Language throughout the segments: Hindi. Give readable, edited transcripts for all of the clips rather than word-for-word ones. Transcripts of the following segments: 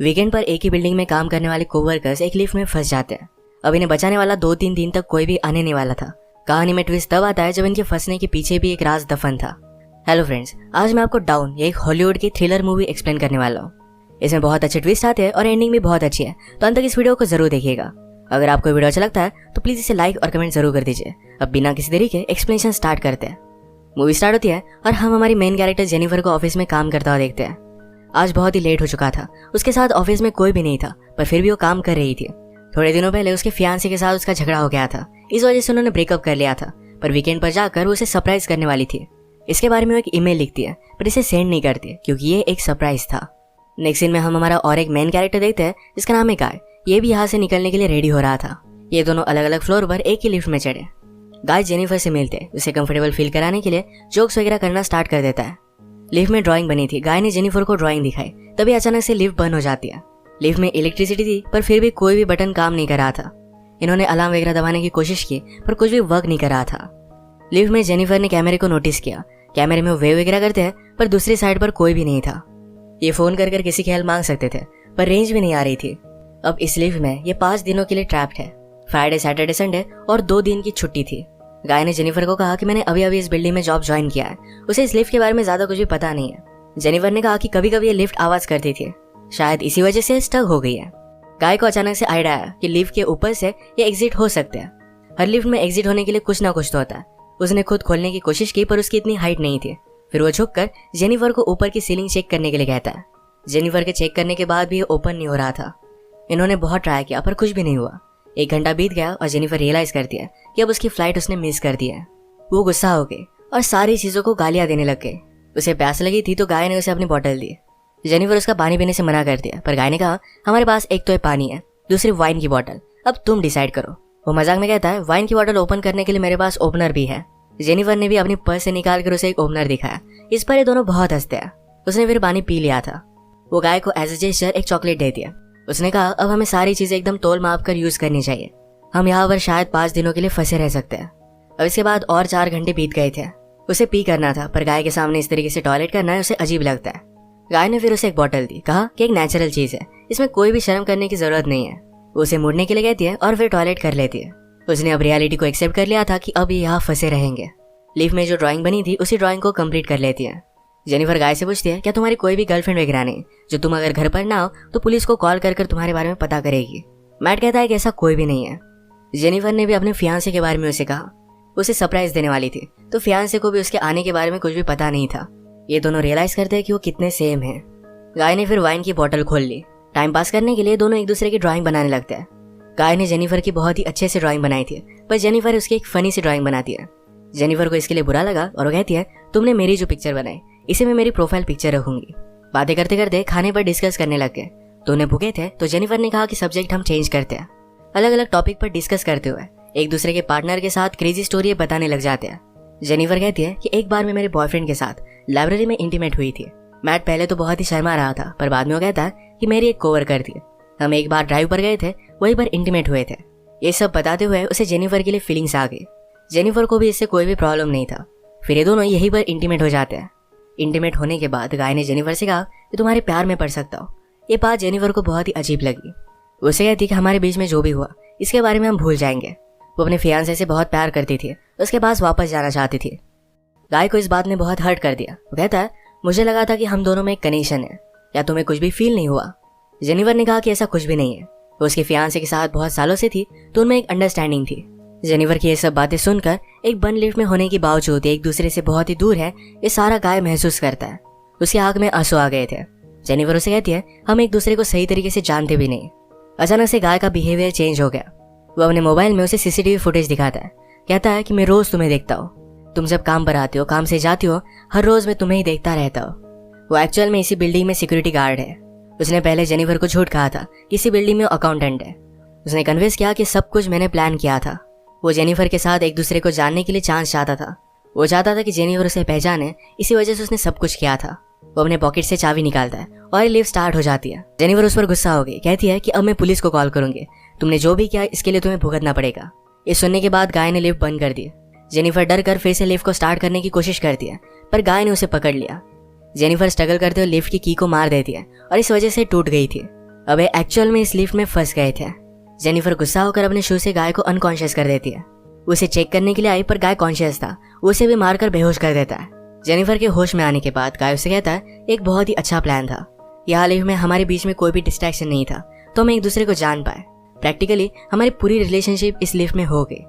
वीकेंड पर एक ही बिल्डिंग में काम करने वाले कोवर्कर्स एक लिफ्ट में फंस जाते हैं। अब इन्हें बचाने वाला 2-3 दिन तक कोई भी आने नहीं वाला था। कहानी में ट्विस्ट तब आता है जब इनके फंसने के पीछे भी एक राज दफन था। हेलो फ्रेंड्स, आज मैं आपको डाउन ये एक हॉलीवुड की थ्रिलर मूवी एक्सप्लेन करने वाला हूँ। इसमें बहुत अच्छे ट्विस्ट आते हैं और एंडिंग भी बहुत अच्छी है, तो अंत तक इस वीडियो को जरूर देखिएगा। अगर आपको वीडियो अच्छा लगता है तो प्लीज इसे लाइक और कमेंट जरूर कर दीजिए। अब बिना किसी देरी के एक्सप्लेनेशन स्टार्ट करते हैं। मूवी स्टार्ट होती है और हम हमारी मेन कैरेक्टर जेनिफर को ऑफिस में काम करता हुआ देखते हैं। आज बहुत ही लेट हो चुका था। उसके साथ ऑफिस में कोई भी नहीं था, पर फिर भी वो काम कर रही थी। थोड़े दिनों पहले उसके फियांसे के साथ उसका झगड़ा हो गया था, इस वजह से उन्होंने ब्रेकअप कर लिया था। पर वीकेंड पर जाकर वो उसे सरप्राइज करने वाली थी। इसके बारे में वो एक ईमेल लिखती है, पर इसे सेंड नहीं करती क्योंकि ये एक सरप्राइज था। नेक्स्ट सीन में हम हमारा और एक मेन कैरेक्टर देखते हैं जिसका नाम है गाय। ये भी यहाँ से निकलने के लिए रेडी हो रहा था। ये दोनों अलग अलग फ्लोर पर एक ही लिफ्ट में चढ़े। गाय जेनिफर से मिलते उसे कंफर्टेबल फील कराने के लिए जोक्स वगैरह करना स्टार्ट कर देता है। लिफ्ट में ड्राइंग बनी थी। गाय ने जेनिफर को ड्राइंग दिखाई, तभी अचानक से लिफ्ट बंद हो जाती है। लिफ्ट में इलेक्ट्रिसिटी थी, पर फिर भी कोई भी बटन काम नहीं कर रहा था। इन्होंने अलार्म वगैरह दबाने की कोशिश की, पर कुछ भी वर्क नहीं कर रहा था। लिफ्ट में जेनिफर ने कैमरे को नोटिस किया। कैमरे में वो वेव वगैरह करते हैं, पर दूसरी साइड पर कोई भी नहीं था। ये फोन कर किसी की हेल्प मांग सकते थे, पर रेंज भी नहीं आ रही थी। अब इस लिफ्ट में ये 5 दिनों के लिए ट्रैप्ड है। फ्राइडे, सैटरडे, संडे और 2 दिन की छुट्टी थी। गाय ने जेनिफर को कहा कि मैंने अभी अभी इस बिल्डिंग में जॉब ज्वाइन किया है, उसे इस लिफ्ट के बारे में ज्यादा कुछ भी पता नहीं है। जेनिफर ने कहा कि कभी कभी ये लिफ्ट आवाज करती थी, शायद इसी वजह से स्टक हो गई है। गाय को अचानक से आइडिया आया कि लिफ्ट के ऊपर से ये एग्जिट हो सकते हैं। हर लिफ्ट में एग्जिट होने के लिए कुछ ना कुछ तो होता है। उसने खुद खोलने की कोशिश की, पर उसकी इतनी हाइट नहीं थी। फिर वो झुककर जेनिफर को ऊपर की सीलिंग चेक करने के लिए कहता है। जेनिफर के चेक करने के बाद भी ये ओपन नहीं हो रहा था। इन्होंने बहुत ट्राई किया, पर कुछ भी नहीं हुआ। 1 घंटा बीत गया और जेनिफर रियलाइज करती है कि अब उसकी फ्लाइट उसने मिस कर दी है। वो गुस्सा हो गई और सारी चीजों को गालियां देने लग गई। उसे प्यास लगी थी तो गाय ने उसे अपनी बोतल दी। जेनिफर उसका पानी पीने से मना कर दिया, पर गाय ने कहा हमारे पास एक तो पानी है, दूसरी वाइन की बोतल, अब तुम डिसाइड करो। वो मजाक में कहता है वाइन की बोतल ओपन करने के लिए मेरे पास ओपनर भी है। जेनिफर ने भी अपनी पर्स से निकाल कर उसे एक ओपनर दिखाया। इस पर ये दोनों बहुत हंसते हैं। उसने फिर पानी पी लिया था। वो गाय को एज ए जेस्चर एक चॉकलेट दे दिया। उसने कहा अब हमें सारी चीजें एकदम तोल माप कर यूज करनी चाहिए। हम यहाँ पर शायद 5 दिनों के लिए फंसे रह सकते हैं। अब इसके बाद और 4 घंटे बीत गए थे। उसे पी करना था, पर गाय के सामने इस तरीके से टॉयलेट करना है उसे अजीब लगता है। गाय ने फिर उसे एक बोतल दी, कहा कि एक नेचुरल चीज है, इसमें कोई भी शर्म करने की जरूरत नहीं है। वो उसे मुड़ने के लिए कहती है और फिर टॉयलेट कर लेती है। उसने अब रियलिटी को एक्सेप्ट कर लिया था कि अब ये यहाँ फंसे रहेंगे। लिफ्ट में जो ड्राइंग बनी थी उसी ड्राइंग को कंप्लीट कर लेती है। जेनिफर गाय से पूछती है क्या तुम्हारी कोई भी गर्लफ्रेंड वगैरह नहीं, जो तुम अगर घर पर ना हो तो पुलिस को कॉल कर तुम्हारे बारे में पता करेगी। मैट कहता है कि ऐसा कोई भी नहीं है। जेनिफर ने भी अपने फियांसे के बारे में उसे कहा। उसे सरप्राइज देने वाली थी, तो फियांसे को भी उसके आने के बारे में कुछ भी पता नहीं था। ये दोनों रियलाइज करते हैं कि वो कितने सेम हैं। गाय ने फिर वाइन की बोतल खोल ली। टाइम पास करने के लिए दोनों एक दूसरे की ड्राइंग बनाने लगते हैं। गाय ने जेनिफर की बहुत ही अच्छे से ड्राइंग बनाई थी, पर जेनिफर उसकी एक फनी सी ड्राइंग बनाती है। जेनिफर को इसके लिए बुरा लगा और वो कहती है तुमने मेरी जो पिक्चर बनाई इसे मैं मेरी प्रोफाइल पिक्चर रखूंगी। बातें करते करते खाने पर डिस्कस करने लग गए। दोनों भूखे थे, तो जेनिफर ने कहा कि सब्जेक्ट हम चेंज करते हैं। अलग अलग टॉपिक पर डिस्कस करते हुए एक दूसरे के पार्टनर के साथ क्रेजी स्टोरी बताने लग जाते हैं। जेनिफर कहती है कि एक बार मैं मेरे बॉयफ्रेंड के साथ लाइब्रेरी में इंटीमेट हुई थी। मैट पहले तो बहुत ही शर्मा रहा था, पर बाद में वो कहता है कि मेरी एक कोवर्कर थी। हम एक बार ड्राइव पर गए थे, वहीं पर इंटीमेट हुए थे। ये सब बताते हुए उसे जेनिफर के लिए फीलिंग्स आ गई। जेनिफर को भी इससे कोई भी प्रॉब्लम नहीं था। फिर ये दोनों यहीं पर इंटीमेट हो जाते हैं। इंटीमेट होने के बाद गाय ने जेनिफर से कहा कि तुम्हारे प्यार में पड़ सकता हो। ये बात जेनिफर को बहुत ही अजीब लगी। उसे कहती कि हमारे बीच में जो भी हुआ इसके बारे में हम भूल जाएंगे। वो अपने फियांसे से बहुत प्यार करती थी, उसके पास वापस जाना चाहती थी। गाय को इस बात ने बहुत हर्ट कर दिया। वो कहता है मुझे लगा था कि हम दोनों में एक कनेक्शन है, या तुम्हें कुछ भी फील नहीं हुआ। जेनिफर ने कहा कि ऐसा कुछ भी नहीं है। वो उसके फियांसे के साथ बहुत सालों से थी, तो उनमें एक अंडरस्टैंडिंग थी। जेनिफर की ये सब बातें सुनकर एक बंद लिफ्ट में होने के बावजूद एक दूसरे से बहुत ही दूर है, ये सारा गाय महसूस करता है। उसकी आंख में आंसू आ गए थे। जेनिफर उसे कहती है हम एक दूसरे को सही तरीके से जानते भी नहीं। अचानक से गाय का बिहेवियर चेंज हो गया। वो अपने मोबाइल में उसे सीसीटीवी फुटेज दिखाता है। कहता है कि मैं रोज तुम्हें देखता हूँ, तुम जब काम पर आती हो, काम से जाती हो, हर रोज मैं तुम्हें ही देखता रहता हूँ। वो एक्चुअल में इसी बिल्डिंग में सिक्योरिटी गार्ड है। उसने पहले जेनिफर को झूठ कहा था कि इसी बिल्डिंग में अकाउंटेंट है। उसने कन्विंस किया कि सब कुछ मैंने प्लान किया था। वो जेनिफर के साथ एक दूसरे को जानने के लिए चांस चाहता था। वो चाहता था कि जेनिफर उसे पहचाने, इसी वजह से उसने सब कुछ किया था। वो अपने पॉकेट से चाबी निकालता है और लिफ्ट स्टार्ट हो जाती है। जेनिफर उस पर गुस्सा हो गई, कहती है कि अब मैं पुलिस को कॉल करूंगी, तुमने जो भी किया इसके लिए तुम्हें भुगतना पड़ेगा। ये सुनने के बाद गाय ने लिफ्ट बंद कर दी। जेनिफर डर कर फिर से लिफ्ट को स्टार्ट करने की कोशिश करती है, पर गाय ने उसे पकड़ लिया। जेनिफर स्ट्रगल करते हुए लिफ्ट की की को मार देती है और इस वजह से टूट गई थी। अबे एक्चुअल में इस लिफ्ट में फंस गए थे। जेनिफर गुस्सा होकर अपने शू से गाय को अनकॉन्शियस कर देती है। उसे चेक करने के लिए आई पर गाय कॉन्शियस था, उसे भी मारकर बेहोश कर देता है। जेनिफर के होश में आने के बाद गाय उसे कहता है एक बहुत ही अच्छा प्लान था। यहाँ लिफ्ट में हमारे बीच में कोई भी डिस्ट्रैक्शन नहीं था, तो हम एक दूसरे को जान पाए। प्रैक्टिकली हमारी पूरी रिलेशनशिप इस लिफ्ट में हो गई।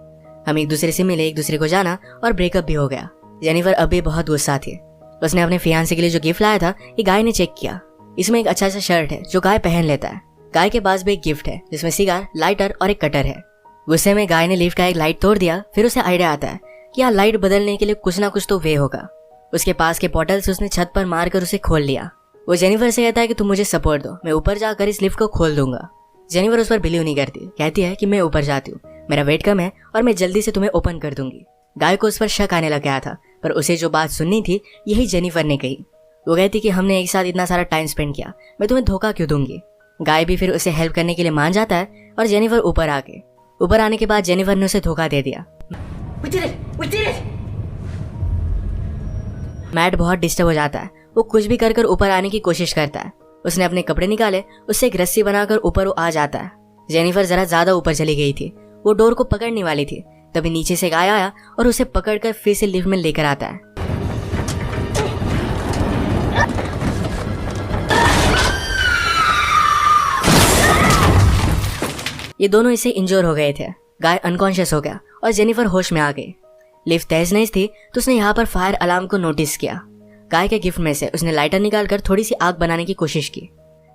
हम एक दूसरे से मिले, एक दूसरे को जाना और ब्रेकअप भी हो गया। जेनिफर अभी बहुत गुस्सा थी। उसने अपने फियांसे के लिए जो गिफ्ट लाया था ये गाय ने चेक किया। इसमें एक अच्छा सा शर्ट है जो गाय पहन लेता है। गाय के पास भी एक गिफ्ट है जिसमें सिगार, लाइटर और एक कटर है। गुस्से में गाय ने लिफ्ट का एक लाइट तोड़ दिया। फिर उसे आइडिया आता है कि यहाँ लाइट बदलने के लिए कुछ ना कुछ तो वे होगा। उसके पास के पोर्टल से उसने छत पर मारकर उसे खोल लिया। वो जेनिफर से कहता है कि तुम मुझे सपोर्ट दो, मैं ऊपर जाकर इस लिफ्ट को खोल दूंगा। जेनिफर उस पर बिलीव नहीं करती, कहती है कि मैं ऊपर जाती हूँ, मेरा वेट कम है और मैं जल्दी से तुम्हें ओपन कर दूंगी। गाय को उस पर शक आने लग गया था, पर उसे जो बात सुननी थी यही जेनिफर ने कही। वो कहती कि हमने एक साथ इतना सारा टाइम स्पेंड किया, मैं तुम्हें धोखा क्यों दूंगी। गाय भी फिर उसे हेल्प करने के लिए मान जाता है और जेनिफर ऊपर आने के बाद जेनिफर ने उसे धोखा दे दिया। मैट बहुत डिस्टर्ब हो जाता है। वो कुछ भी कर ऊपर आने की कोशिश करता है। उसने अपने कपड़े निकाले, उससे एक रस्सी बनाकर ऊपर वो आ जाता है। जेनिफर जरा ज्यादा ऊपर चली गई थी, वो डोर को पकड़ने वाली थी, तभी नीचे से गाय आया और उसे पकड़कर फिर से लिफ्ट में लेकर आता है। ये दोनों इससे इंजोर हो गए थे। गाय अनकॉन्शियस हो गया और जेनिफर होश में आ गई। लिफ्ट तेज नहीं थी तो उसने यहाँ पर फायर अलार्म को नोटिस किया। गाय के गिफ्ट में से उसने लाइटर निकालकर थोड़ी सी आग बनाने की कोशिश की।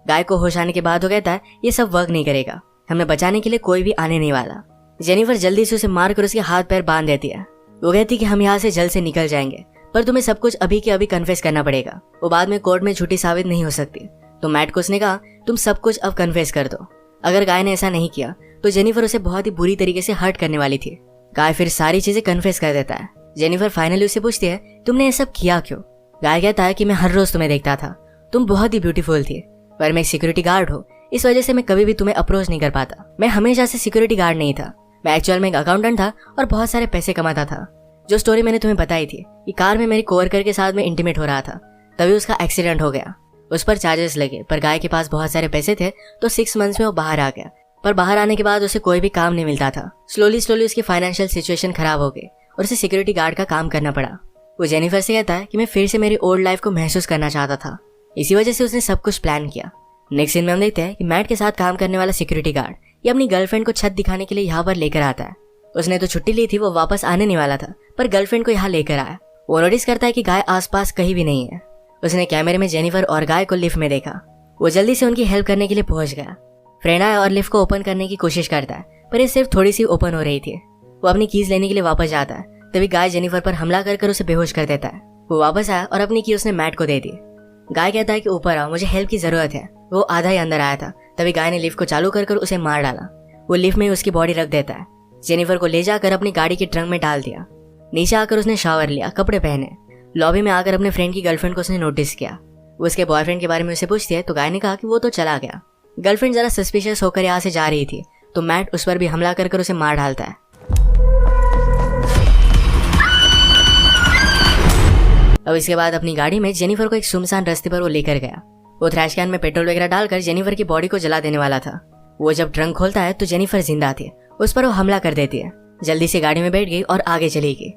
गाय को होश आने के बाद वो कहता है ये सब वर्क नहीं करेगा, हमें बचाने के लिए कोई भी आने नहीं वाला। जेनिफर जल्दी से उसे मारकर उसके हाथ पैर बांध देती है। वो कहती कि हम यहाँ से जल्द से निकल जाएंगे, पर तुम्हें सब कुछ अभी के अभी कन्फेस करना पड़ेगा, वो बाद में कोर्ट में झूठी साबित नहीं हो सकती। तो मैट को उसने कहा तुम सब कुछ अब कन्फेस कर दो। अगर गाय ने ऐसा नहीं किया तो जेनिफर उसे बहुत ही बुरी तरीके से हर्ट करने वाली थी। गाय फिर सारी चीजें कन्फेस कर देता है। जेनिफर फाइनली उसे पूछती है तुमने ये सब किया क्यों। गाय कहता है कि मैं हर रोज तुम्हें देखता था, तुम बहुत ही ब्यूटीफुल थी, पर मैं एक सिक्योरिटी गार्ड हूँ, इस वजह से मैं कभी भी तुम्हें अप्रोच नहीं कर पाता। मैं हमेशा से सिक्योरिटी गार्ड नहीं था, मैं एक्चुअल में एक अकाउंटेंट था और बहुत सारे पैसे कमाता था। जो स्टोरी मैंने तुम्हें बताई थी कि कार में मेरी कोवर्कर के साथ में इंटीमेट हो रहा था, तभी उसका एक्सीडेंट हो गया। उस पर चार्जेस लगे, पर गाय के पास बहुत सारे पैसे थे तो 6 मंथ्स में वो बाहर आ गया। पर बाहर आने के बाद उसे कोई भी काम नहीं मिलता था। स्लोली उसकी फाइनेंशियल सिचुएशन खराब हो गई और उसे सिक्योरिटी गार्ड का काम करना पड़ा। वो जेनिफर से कहता है कि मैं फिर से मेरी ओल्ड लाइफ को महसूस करना चाहता था, इसी वजह से उसने सब कुछ प्लान किया। नेक्स्ट सीन में हम देखते हैं कि मैट के साथ काम करने वाला सिक्योरिटी गार्ड ये अपनी गर्लफ्रेंड को छत दिखाने के लिए यहाँ पर लेकर आता है। उसने तो छुट्टी ली थी, वो वापस आने नहीं वाला था, पर गर्लफ्रेंड को यहाँ लेकर आया। वो नोटिस करता है कि गाय आसपास कहीं भी नहीं है। उसने कैमरे में जेनिफर और गाय को लिफ्ट में देखा। वो जल्दी से उनकी हेल्प करने के लिए पहुंच गया। फ्रेंड आया और लिफ्ट को ओपन करने की कोशिश करता है, पर ये सिर्फ थोड़ी सी ओपन हो रही थी। वो अपनी कीज लेने के लिए वापस जाता है, तभी गाय जेनिफर पर हमला कर उसे बेहोश कर देता है। वो वापस आया और अपनी की उसने मैट को दे दी। गाय कहता है कि ऊपर आओ, मुझे हेल्प की जरूरत है। वो आधा ही अंदर आया था, तभी गाय ने लिफ्ट को चालू कर उसे मार डाला। वो लिफ्ट में उसकी बॉडी रख देता है। जेनिफर को ले जाकर अपनी गाड़ी के ट्रंक में डाल दिया। नीचे आकर उसने शावर लिया, कपड़े पहने। लॉबी में आकर अपने फ्रेंड की गर्लफ्रेंड को उसने नोटिस किया। वो उसके बॉयफ्रेंड के बारे में उसे पूछती है तो गाय ने कहा कि वो तो चला गया। गर्लफ्रेंड जरा सस्पिशियस होकर यहाँ से जा रही थी, तो मैट उस पर भी हमला कर उसे मार डालता है। अब इसके बाद अपनी गाड़ी में जेनिफर को एक सुनसान रास्ते पर वो लेकर गया। वो थ्रैश कैन में पेट्रोल वगैरह डालकर जेनिफर की बॉडी को जला देने वाला था। वो जब ट्रंक खोलता है तो जेनिफर जिंदा थी। उस पर वो हमला कर देती है। जल्दी से गाड़ी में बैठ गई और आगे चली गई।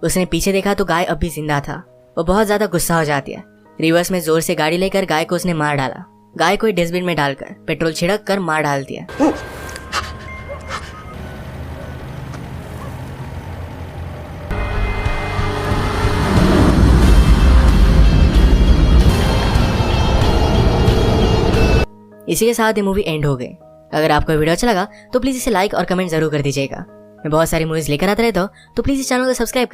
उसने पीछे देखा तो गाय अब भी जिंदा था। वो बहुत ज्यादा गुस्सा हो जाती है। रिवर्स में जोर से गाड़ी लेकर गाय को उसने मार डाला। गाय को डस्टबिन में डालकर पेट्रोल छिड़क कर मार डाल दिया। इसी के साथ ये मूवी एंड हो गई। अगर आपको वीडियो अच्छा लगा तो प्लीज इसे लाइक और कमेंट जरूर कर दीजिएगा। मैं बहुत सारी मूवीज लेकर आता रहता हूँ, तो प्लीज इस चैनल को सब्सक्राइब